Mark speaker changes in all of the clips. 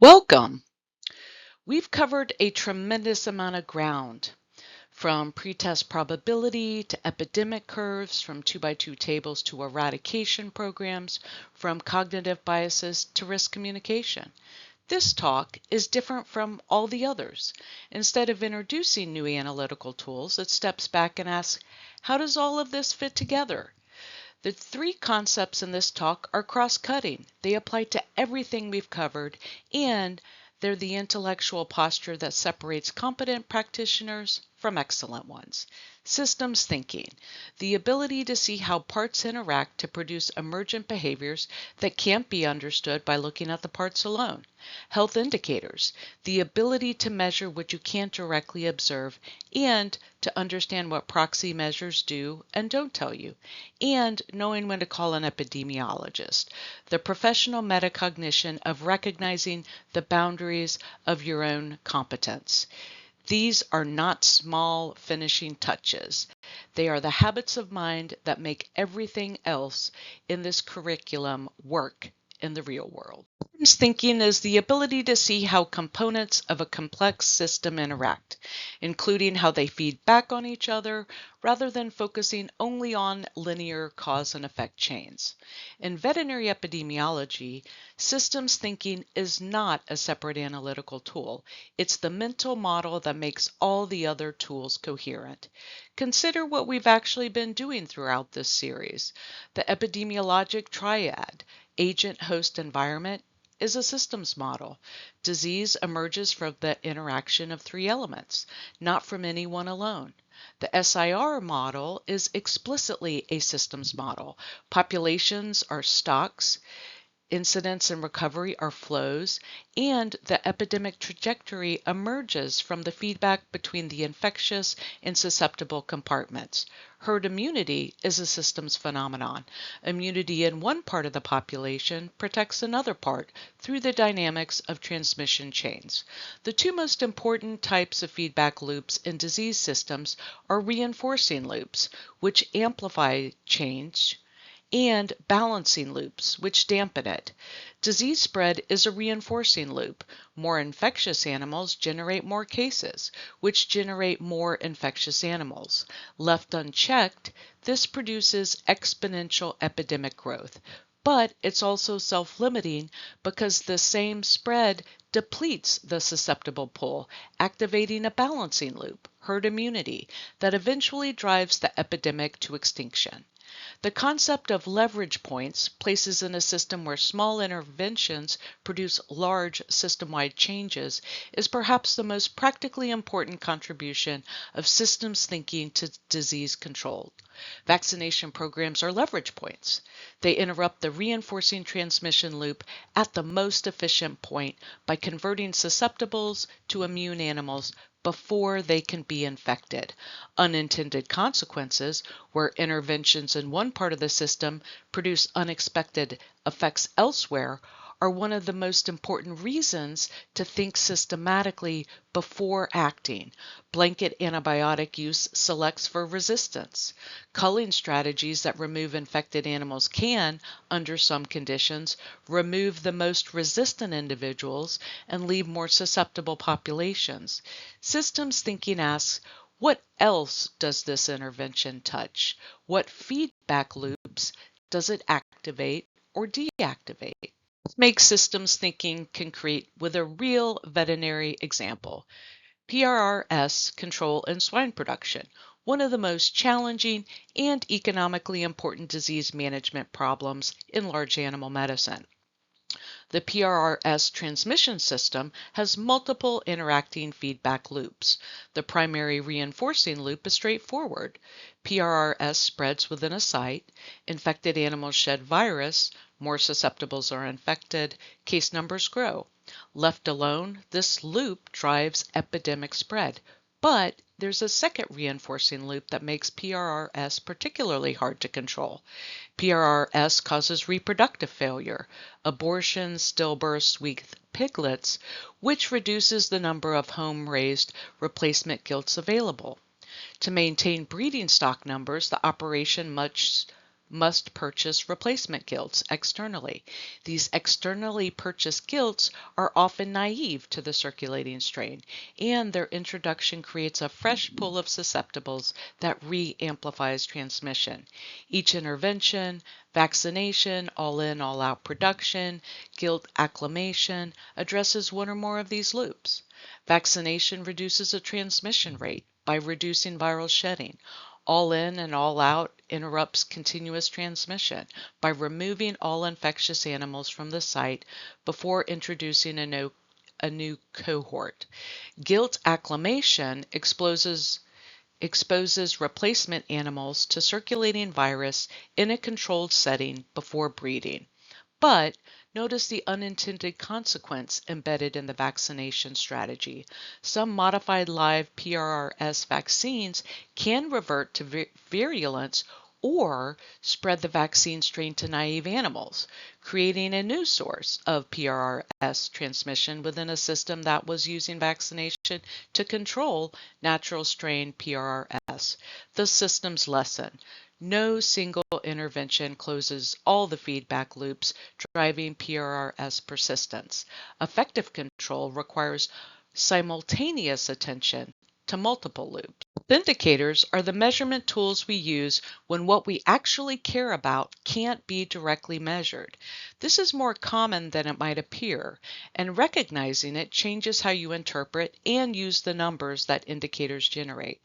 Speaker 1: Welcome! We've covered a tremendous amount of ground, from pretest probability to epidemic curves, from 2x2 tables to eradication programs, from cognitive biases to risk communication. This talk is different from all the others. Instead of introducing new analytical tools, it steps back and asks, how does all of this fit together? The three concepts in this talk are cross-cutting. They apply to everything we've covered, and they're the intellectual posture that separates competent practitioners from excellent ones. Systems thinking, the ability to see how parts interact to produce emergent behaviors that can't be understood by looking at the parts alone. Health indicators, the ability to measure what you can't directly observe and to understand what proxy measures do and don't tell you, and knowing when to call an epidemiologist, the professional metacognition of recognizing the boundaries of your own competence. These are not small finishing touches. They are the habits of mind that make everything else in this curriculum work in the real world. Systems thinking is the ability to see how components of a complex system interact, including how they feed back on each other, rather than focusing only on linear cause and effect chains. In veterinary epidemiology, systems thinking is not a separate analytical tool. It's the mental model that makes all the other tools coherent. Consider what we've actually been doing throughout this series. The epidemiologic triad, agent, host, environment, is a systems model. Disease emerges from the interaction of three elements, not from any one alone. The SIR model is explicitly a systems model. Populations are stocks, incidence and recovery are flows, and the epidemic trajectory emerges from the feedback between the infectious and susceptible compartments. Herd immunity is a systems phenomenon. Immunity in one part of the population protects another part through the dynamics of transmission chains. The two most important types of feedback loops in disease systems are reinforcing loops, which amplify change, and balancing loops, which dampen it. Disease spread is a reinforcing loop. More infectious animals generate more cases, which generate more infectious animals. Left unchecked, this produces exponential epidemic growth. But it's also self-limiting because the same spread depletes the susceptible pool, activating a balancing loop, herd immunity, that eventually drives the epidemic to extinction. The concept of leverage points, places in a system where small interventions produce large system-wide changes, is perhaps the most practically important contribution of systems thinking to disease control. Vaccination programs are leverage points. They interrupt the reinforcing transmission loop at the most efficient point by converting susceptibles to immune animals before they can be infected. Unintended consequences, where interventions in one part of the system produce unexpected effects elsewhere, are one of the most important reasons to think systematically before acting. Blanket antibiotic use selects for resistance. Culling strategies that remove infected animals can, under some conditions, remove the most resistant individuals and leave more susceptible populations. Systems thinking asks, what else does this intervention touch? What feedback loops does it activate or deactivate? Let's make systems thinking concrete with a real veterinary example. PRRS control in swine production, one of the most challenging and economically important disease management problems in large animal medicine. The PRRS transmission system has multiple interacting feedback loops. The primary reinforcing loop is straightforward. PRRS spreads within a site, infected animals shed virus, more susceptibles are infected, case numbers grow. Left alone, this loop drives epidemic spread. But there's a second reinforcing loop that makes PRRS particularly hard to control. PRRS causes reproductive failure, abortions, stillbirths, weak piglets, which reduces the number of home-raised replacement gilts available. To maintain breeding stock numbers, the operation must must purchase replacement gilts externally. These externally purchased gilts are often naive to the circulating strain, and their introduction creates a fresh pool of susceptibles that re-amplifies transmission. Each intervention, vaccination, all-in, all-out production, gilt acclimation, addresses one or more of these loops. Vaccination reduces the transmission rate by reducing viral shedding. All in and all out interrupts continuous transmission by removing all infectious animals from the site before introducing a new cohort. Gilt acclimation exposes replacement animals to circulating virus in a controlled setting before breeding. But notice the unintended consequence embedded in the vaccination strategy. Some modified live PRRS vaccines can revert to virulence or spread the vaccine strain to naive animals, creating a new source of PRRS transmission within a system that was using vaccination to control natural strain PRRS. The system's lesson: no single intervention closes all the feedback loops driving PRRS persistence. Effective control requires simultaneous attention to multiple loops. Indicators are the measurement tools we use when what we actually care about can't be directly measured. This is more common than it might appear, and recognizing it changes how you interpret and use the numbers that indicators generate.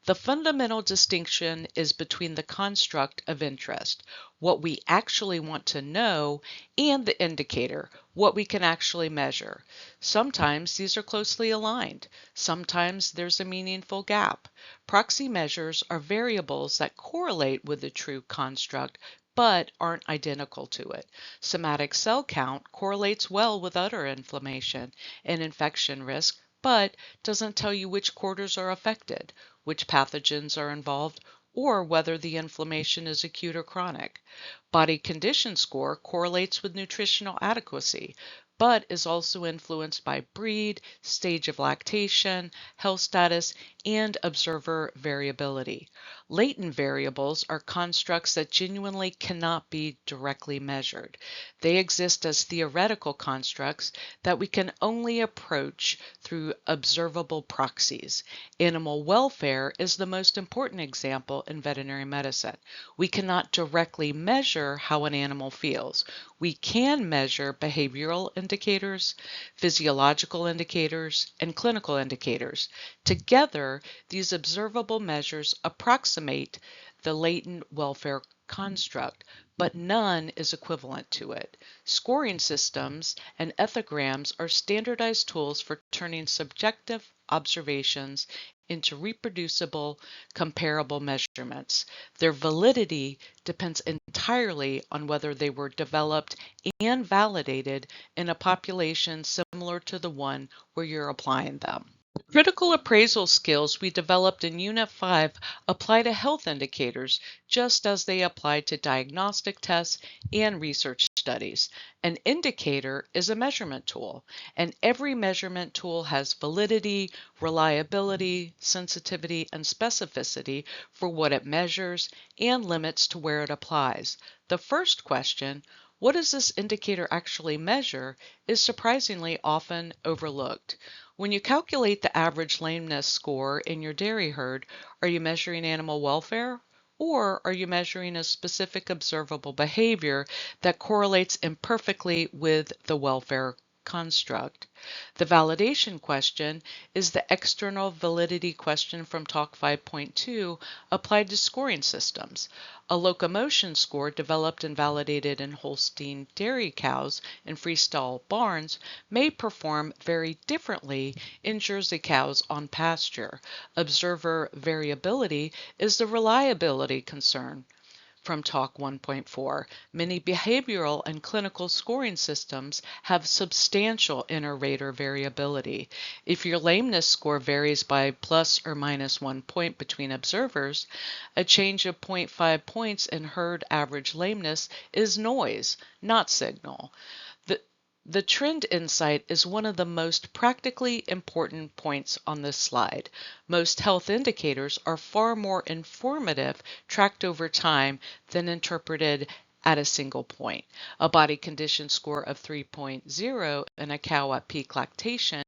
Speaker 1: The fundamental distinction is between the construct of interest, what we actually want to know, and the indicator, what we can actually measure. Sometimes these are closely aligned. Sometimes there's a meaningful gap. Proxy measures are variables that correlate with the true construct but aren't identical to it. Somatic cell count correlates well with udder inflammation and infection risk, but doesn't tell you which quarters are affected, which pathogens are involved, or whether the inflammation is acute or chronic. Body condition score correlates with nutritional adequacy, but is also influenced by breed, stage of lactation, health status, and observer variability. Latent variables are constructs that genuinely cannot be directly measured. They exist as theoretical constructs that we can only approach through observable proxies. Animal welfare is the most important example in veterinary medicine. We cannot directly measure how an animal feels. We can measure behavioral indicators, physiological indicators, and clinical indicators. Together, these observable measures approximate the latent welfare construct, but none is equivalent to it. Scoring systems and ethograms are standardized tools for turning subjective observations into reproducible, comparable measurements. Their validity depends entirely on whether they were developed and validated in a population similar to the one where you're applying them. Critical appraisal skills we developed in Unit 5 apply to health indicators just as they apply to diagnostic tests and research studies. An indicator is a measurement tool, and every measurement tool has validity, reliability, sensitivity, and specificity for what it measures and limits to where it applies. The first question, what does this indicator actually measure, is surprisingly often overlooked. When you calculate the average lameness score in your dairy herd, are you measuring animal welfare? Or are you measuring a specific observable behavior that correlates imperfectly with the welfare construct? The validation question is the external validity question from Talk 5.2 applied to scoring systems. A locomotion score developed and validated in Holstein dairy cows in freestall barns may perform very differently in Jersey cows on pasture. Observer variability is the reliability concern from Talk 1.4. Many behavioral and clinical scoring systems have substantial inter-rater variability. If your lameness score varies by plus or minus 1 point between observers, a change of 0.5 points in herd average lameness is noise, not signal. The trend insight is one of the most practically important points on this slide. Most health indicators are far more informative, tracked over time, than interpreted at a single point. A body condition score of 3.0 in a cow at peak lactation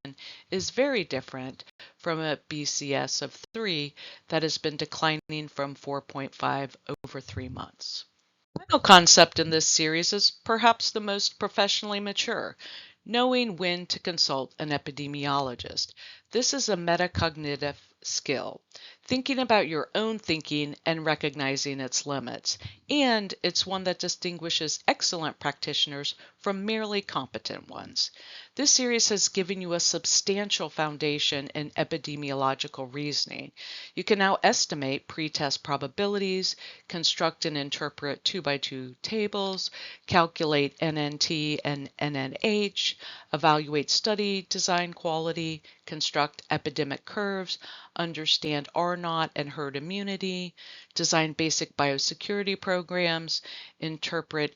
Speaker 1: is very different from a BCS of 3 that has been declining from 4.5 over 3 months. The final concept in this series is perhaps the most professionally mature, knowing when to consult an epidemiologist. This is a metacognitive skill, thinking about your own thinking and recognizing its limits, and it's one that distinguishes excellent practitioners from merely competent ones. This series has given you a substantial foundation in epidemiological reasoning. You can now estimate pretest probabilities, construct and interpret 2x2 tables, calculate NNT and NNH, evaluate study design quality, construct epidemic curves, understand R0 and herd immunity, design basic biosecurity programs, interpret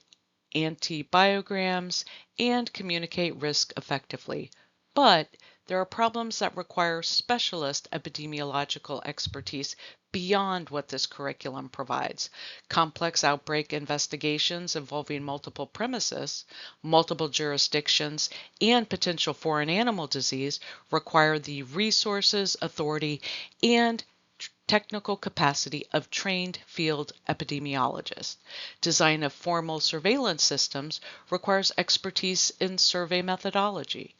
Speaker 1: antibiograms, and communicate risk effectively. But there are problems that require specialist epidemiological expertise beyond what this curriculum provides. Complex outbreak investigations involving multiple premises, multiple jurisdictions, and potential foreign animal disease require the resources, authority, and technical capacity of trained field epidemiologists. Design of formal surveillance systems requires expertise in survey methodology.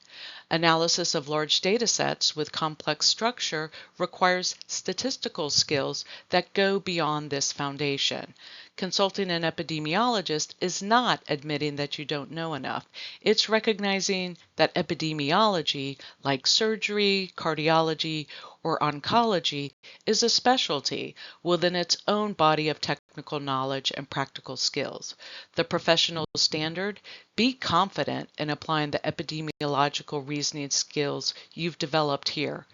Speaker 1: Analysis of large data sets with complex structure requires statistical skills that go beyond this foundation. Consulting an epidemiologist is not admitting that you don't know enough. It's recognizing that epidemiology, like surgery, cardiology, or oncology, is a specialty within its own body of technical knowledge and practical skills. The professional standard: be confident in applying the epidemiological reasoning skills you've developed here.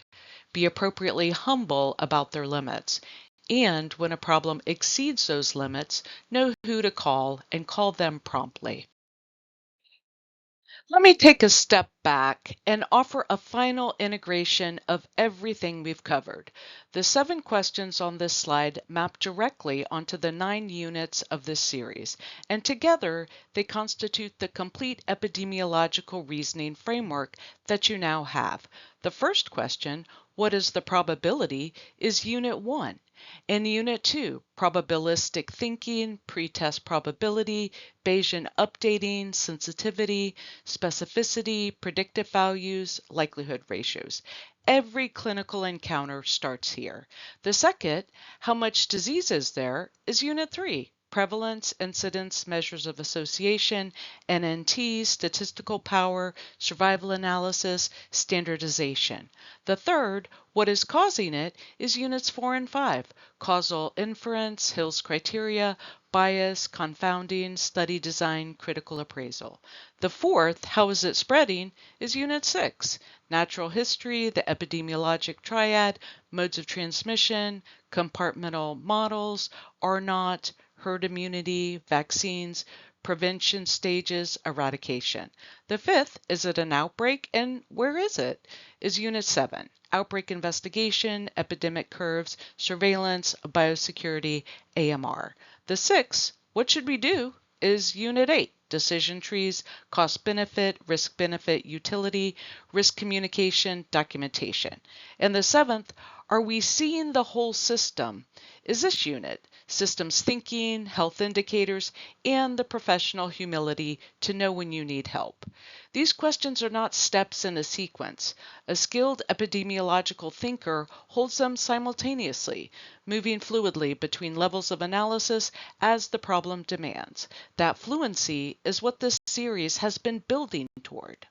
Speaker 1: Be appropriately humble about their limits. And when a problem exceeds those limits, know who to call and call them promptly. Let me take a step back and offer a final integration of everything we've covered. The 7 questions on this slide map directly onto the 9 units of this series, and together they constitute the complete epidemiological reasoning framework that you now have. The first question, what is the probability, is Unit 1. In Unit 2, probabilistic thinking, pretest probability, Bayesian updating, sensitivity, specificity, predictive values, likelihood ratios. Every clinical encounter starts here. The second, how much disease is there, is Unit 3. Prevalence, incidence, measures of association, NNT, statistical power, survival analysis, standardization. The third, what is causing it, is Units 4 and 5. Causal inference, Hill's criteria, bias, confounding, study design, critical appraisal. The fourth, how is it spreading, is Unit 6. Natural history, the epidemiologic triad, modes of transmission, compartmental models, R0, herd immunity, vaccines, prevention stages, eradication. The fifth, is it an outbreak and where is it, is Unit 7. Outbreak investigation, epidemic curves, surveillance, biosecurity, AMR. The sixth, what should we do, is Unit 8. Decision trees, cost-benefit, risk-benefit, utility, risk communication, documentation. And the seventh, are we seeing the whole system, is this unit. Systems thinking, health indicators, and the professional humility to know when you need help. These questions are not steps in a sequence. A skilled epidemiological thinker holds them simultaneously, moving fluidly between levels of analysis as the problem demands. That fluency is what this series has been building toward.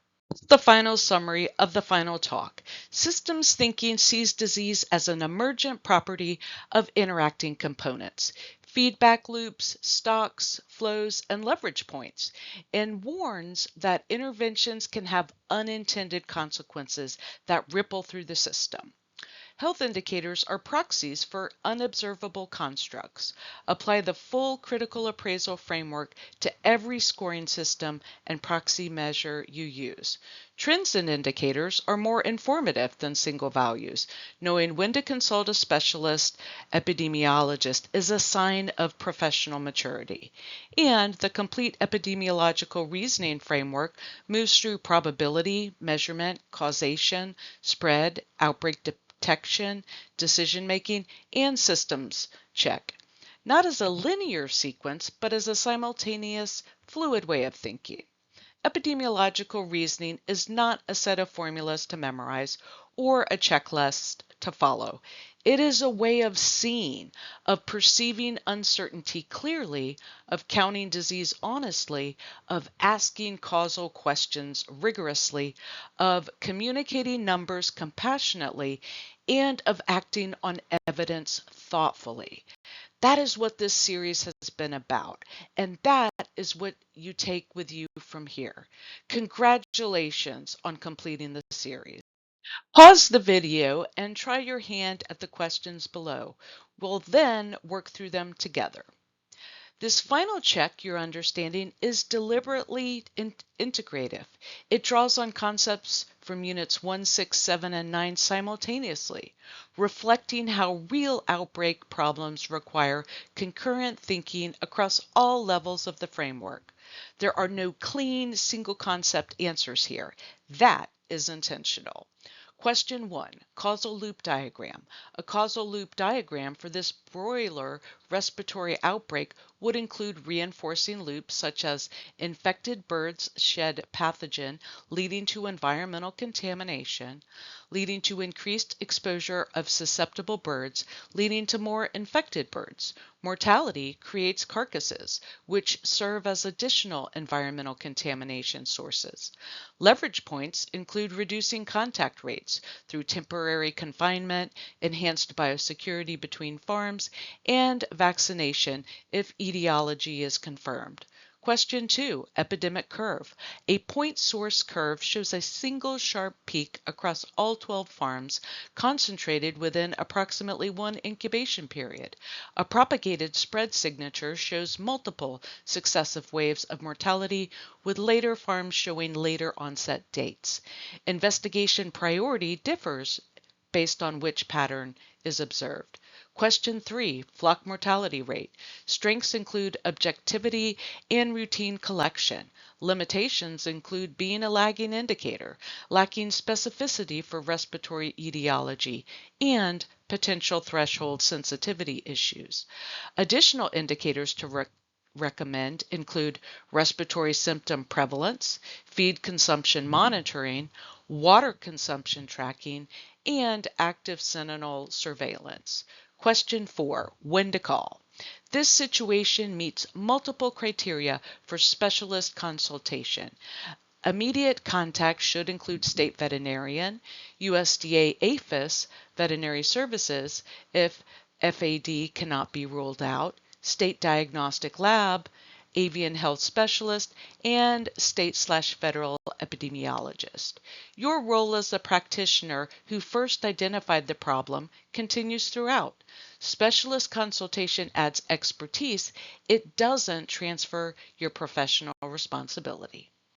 Speaker 1: The final summary of the final talk. Systems thinking sees disease as an emergent property of interacting components, feedback loops, stocks, flows, and leverage points, and warns that interventions can have unintended consequences that ripple through the system. Health indicators are proxies for unobservable constructs. Apply the full critical appraisal framework to every scoring system and proxy measure you use. Trends and indicators are more informative than single values. Knowing when to consult a specialist epidemiologist is a sign of professional maturity. And the complete epidemiological reasoning framework moves through probability, measurement, causation, spread, outbreak detection, decision-making, and systems check. Not as a linear sequence, but as a simultaneous, fluid way of thinking. Epidemiological reasoning is not a set of formulas to memorize or a checklist to follow. It is a way of seeing, of perceiving uncertainty clearly, of counting disease honestly, of asking causal questions rigorously, of communicating numbers compassionately, and of acting on evidence thoughtfully. That is what this series has been about, and that is what you take with you from here. Congratulations on completing the series. Pause the video and try your hand at the questions below. We'll then work through them together. This final check your understanding is deliberately integrative. It draws on concepts from units 1, 6, 7, and 9 simultaneously, reflecting how real outbreak problems require concurrent thinking across all levels of the framework. There are no clean single concept answers here. That is intentional. Question 1, causal loop diagram. A causal loop diagram for this broiler respiratory outbreak would include reinforcing loops such as infected birds shed pathogen leading to environmental contamination, leading to increased exposure of susceptible birds, leading to more infected birds. Mortality creates carcasses, which serve as additional environmental contamination sources. Leverage points include reducing contact rates through temporary confinement, enhanced biosecurity between farms, and vaccination if etiology is confirmed. Question 2, epidemic curve. A point source curve shows a single sharp peak across all 12 farms concentrated within approximately one incubation period. A propagated spread signature shows multiple successive waves of mortality with later farms showing later onset dates. Investigation priority differs based on which pattern is observed. Question 3, flock mortality rate. Strengths include objectivity and routine collection. Limitations include being a lagging indicator, lacking specificity for respiratory etiology, and potential threshold sensitivity issues. Additional indicators to recommend include respiratory symptom prevalence, feed consumption monitoring, water consumption tracking, and active sentinel surveillance. Question 4, when to call. This situation meets multiple criteria for specialist consultation. Immediate contact should include state veterinarian, USDA APHIS, veterinary services if FAD cannot be ruled out, state diagnostic lab, avian health specialist, and state/federal epidemiologist. Your role as the practitioner who first identified the problem continues throughout. Specialist consultation adds expertise. It doesn't transfer your professional responsibility.